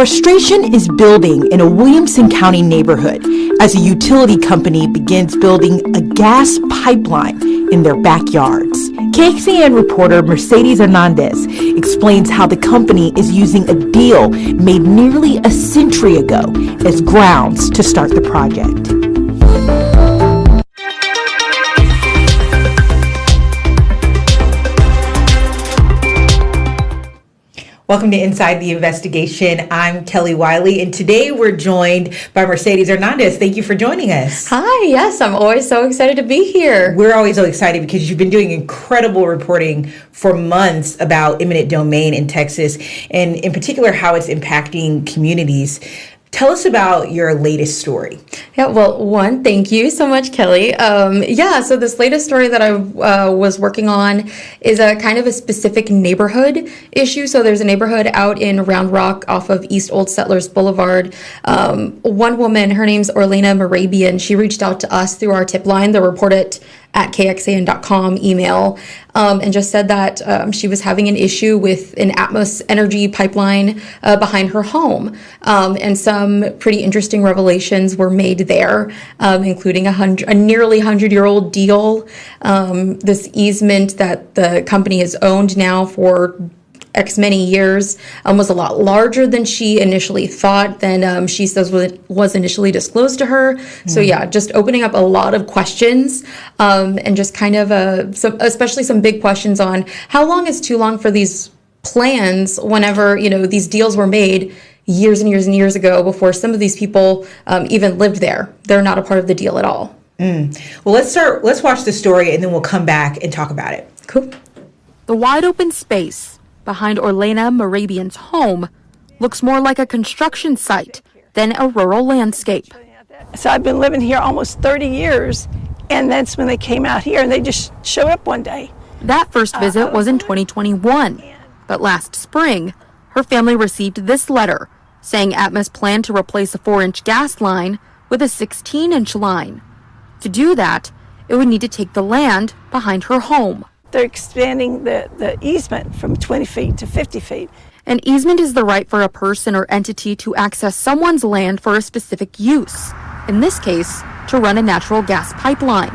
Frustration is building in a Williamson County neighborhood as a utility company begins building a gas pipeline in their backyards. KXAN reporter Mercedez Hernandez explains how the company is using a deal made nearly a century ago as grounds to start the project. Welcome to Inside the Investigation. I'm Kelly Wiley, and today we're joined by Mercedez Hernandez. Thank you for joining us. Hi, yes, I'm always so excited to be here. We're always so excited because you've been doing incredible reporting for months about eminent domain in Texas, and in particular how it's impacting communities. Tell us about your latest story. Yeah, well, one, thank you so much, Kelly. So this latest story that I was working on is a kind of a specific neighborhood issue. So there's a neighborhood out in Round Rock off of East Old Settlers Boulevard. One woman, her name's Orlena Morabian, she reached out to us through our tip line, the report it at KXAN.com email, and just said that she was having an issue with an Atmos energy pipeline behind her home. And some pretty interesting revelations were made there, including a nearly 100-year-old deal, this easement that the company has owned now for X many years, was a lot larger than she initially thought, than she says was initially disclosed to her. So yeah, just opening up a lot of questions, and just kind of especially some big questions on how long is too long for these plans whenever, these deals were made years and years and years ago before some of these people even lived there. They're not a part of the deal at all. Well, let's watch the story and then we'll come back and talk about it. Cool. The wide open space behind Orlena Morabian's home looks more like a construction site than a rural landscape. So I've been living here almost 30 years, and that's when they came out here and they just showed up one day. That first visit was in 2021, but last spring, her family received this letter saying Atmos planned to replace a 4-inch gas line with a 16-inch line. To do that, it would need to take the land behind her home. They're expanding the easement from 20 feet to 50 feet. An easement is the right for a person or entity to access someone's land for a specific use, in this case, to run a natural gas pipeline.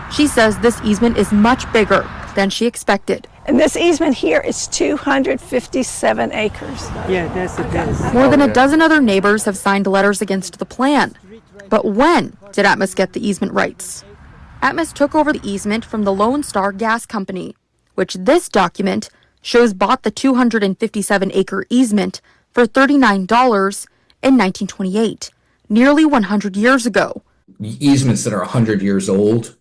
She says this easement is much bigger than she expected. And this easement here is 257 acres. Yeah, that's it. More than a dozen other neighbors have signed letters against the plan. But when did Atmos get the easement rights? Atmos took over the easement from the Lone Star Gas Company, which this document shows bought the 257-acre easement for $39 in 1928, nearly 100 years ago. Easements that are 100 years old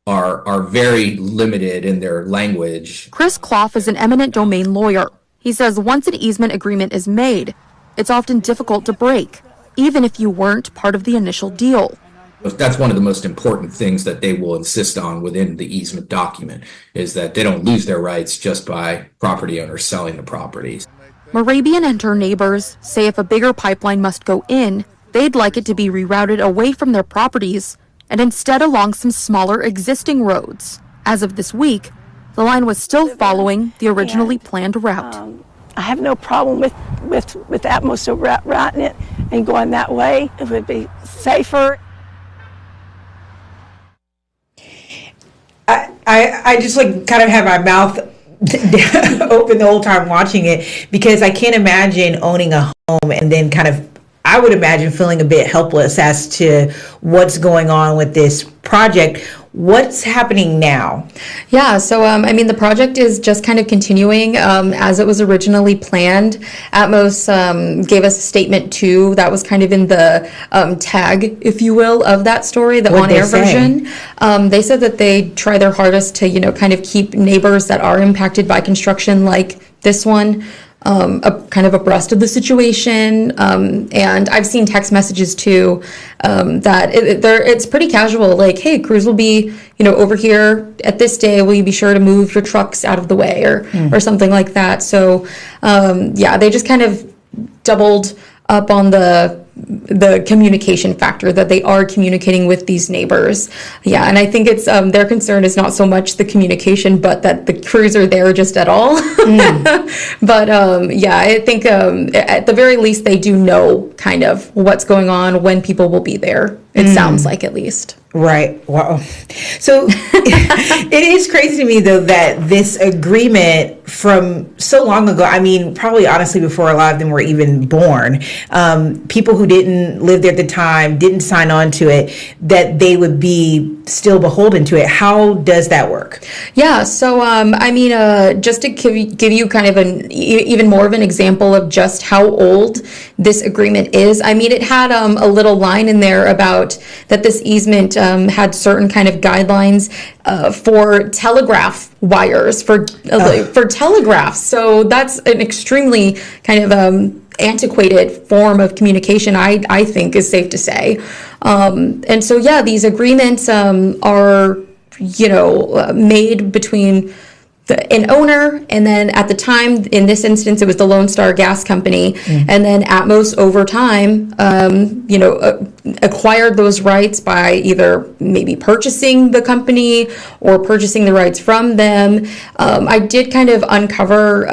are very limited in their language. Chris Clough is an eminent domain lawyer. He says once an easement agreement is made, it's often difficult to break, even if you weren't part of the initial deal. That's one of the most important things that they will insist on within the easement document, is that they don't lose their rights just by property owners selling the properties. Morabian and her neighbors say if a bigger pipeline must go in, they'd like it to be rerouted away from their properties and instead along some smaller existing roads. As of this week, the line was still following the originally planned route. I have no problem with Atmos routing it and going that way. It would be safer. I just kind of have my mouth open the whole time watching it, because I can't imagine owning a home and then I would imagine feeling a bit helpless as to what's going on with this project. What's happening now? Yeah, so the project is just kind of continuing as it was originally planned. Atmos gave us a statement too that was kind of in the tag, if you will, of that story, the on-air version. They said that they try their hardest to, kind of keep neighbors that are impacted by construction like this one kind of abreast of the situation, and I've seen text messages too that it's pretty casual, like, hey, crews will be over here at this day, will you be sure to move your trucks out of the way, or something like that. So they just kind of doubled up on the communication factor, that they are communicating with these neighbors. And I think it's their concern is not so much the communication, but that the crews are there just at all. But yeah, I think at the very least they do know kind of what's going on, when people will be there. It sounds like, at least. Right. Wow. So it is crazy to me, though, that this agreement from so long ago, I mean, probably honestly before a lot of them were even born, people who didn't live there at the time, didn't sign on to it, that they would be still beholden to it. How does that work? Yeah. So, I mean, just to give you kind of even more of an example of just how old this agreement is. I mean, it had a little line in there about that this easement had certain kind of guidelines for telegraph wires for telegraphs. So that's an extremely kind of antiquated form of communication, I think is safe to say. And so, yeah, these agreements are, made between an owner, and then at the time, in this instance, it was the Lone Star Gas Company, and then Atmos over time, acquired those rights by either maybe purchasing the company or purchasing the rights from them. I did kind of uncover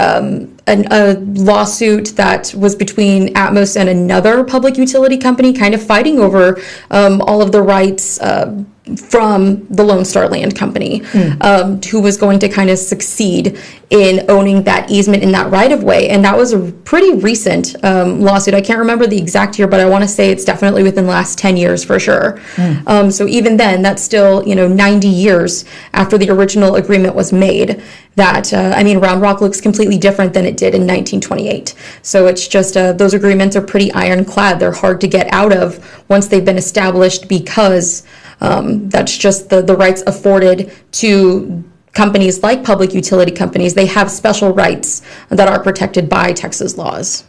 a lawsuit that was between Atmos and another public utility company, kind of fighting over all of the rights from the Lone Star Land Company, who was going to kind of succeed in owning that easement in that right of way. And that was a pretty recent lawsuit. I can't remember the exact year, but I want to say it's definitely within the last 10 years for sure. So even then, that's still, 90 years after the original agreement was made. That, Round Rock looks completely different than it did in 1928. So it's just, those agreements are pretty ironclad. They're hard to get out of once they've been established, because that's just the rights afforded to companies like public utility companies. They have special rights that are protected by Texas laws.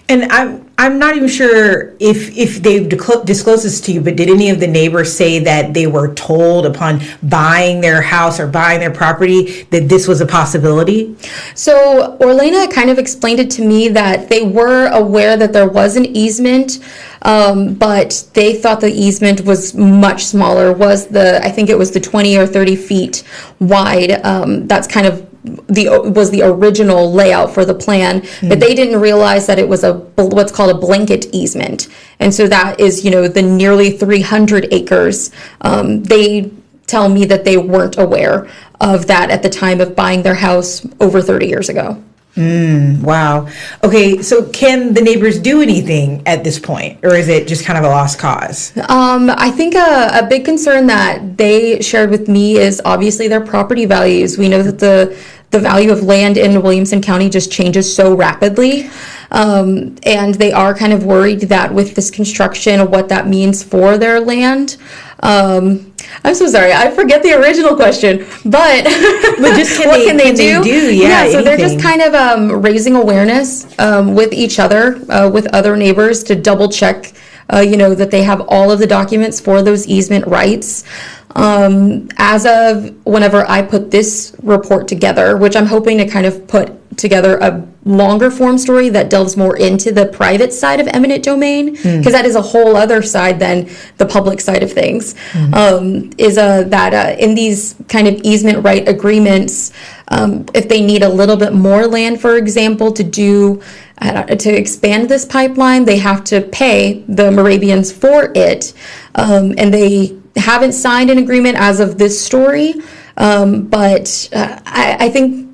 And I'm not even sure if they've disclosed this to you, but did any of the neighbors say that they were told upon buying their house or buying their property that this was a possibility? So Orlena kind of explained it to me that they were aware that there was an easement, but they thought the easement was much smaller, I think it was the 20 or 30 feet wide. That's kind of was the original layout for the plan, but they didn't realize that it was what's called a blanket easement. And so that is, the nearly 300 acres. They tell me that they weren't aware of that at the time of buying their house over 30 years ago. Wow. Okay, so can the neighbors do anything at this point, or is it just kind of a lost cause? I think a big concern that they shared with me is obviously their property values. We know that the value of land in Williamson County just changes so rapidly. And they are kind of worried that with this construction, what that means for their land. I'm so sorry, I forget the original question, but just what can they do? Yeah, so they're just kind of raising awareness with each other, with other neighbors, to double check, that they have all of the documents for those easement rights. As of whenever I put this report together, which I'm hoping to kind of put together a longer form story that delves more into the private side of eminent domain, because that is a whole other side than the public side of things, is that in these kind of easement right agreements, if they need a little bit more land, for example, to expand this pipeline, they have to pay the Moravians for it, and they haven't signed an agreement as of this story, but I think,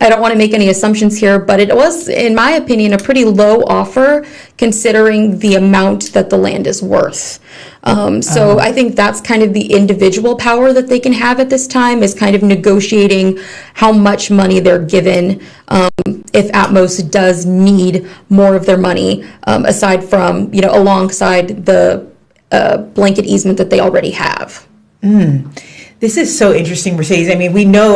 I don't want to make any assumptions here, but it was, in my opinion, a pretty low offer considering the amount that the land is worth. So I think that's kind of the individual power that they can have at this time, is kind of negotiating how much money they're given if Atmos does need more of their money, aside from, alongside the blanket easement that they already have. This is so interesting, Mercedes. I mean, we know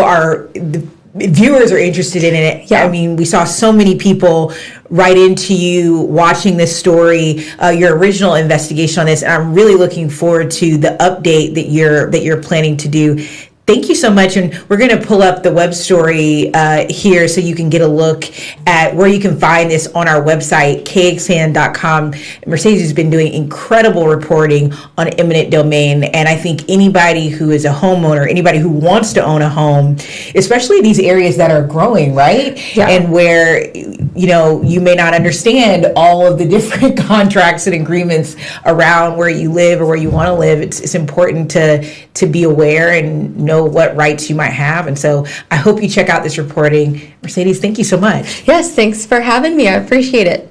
the viewers are interested in it. Yeah. I mean, we saw so many people write into you watching this story, your original investigation on this, and I'm really looking forward to the update that you're planning to do. thank you so much. And we're going to pull up the web story here so you can get a look at where you can find this on our website, KXAN.com. Mercedes has been doing incredible reporting on eminent domain. And I think anybody who is a homeowner, anybody who wants to own a home, especially these areas that are growing, right? Yeah. And where, you may not understand all of the different contracts and agreements around where you live or where you want to live. It's important to be aware and know what rights you might have. And so I hope you check out this reporting. Mercedes, thank you so much. Yes, thanks for having me. I appreciate it.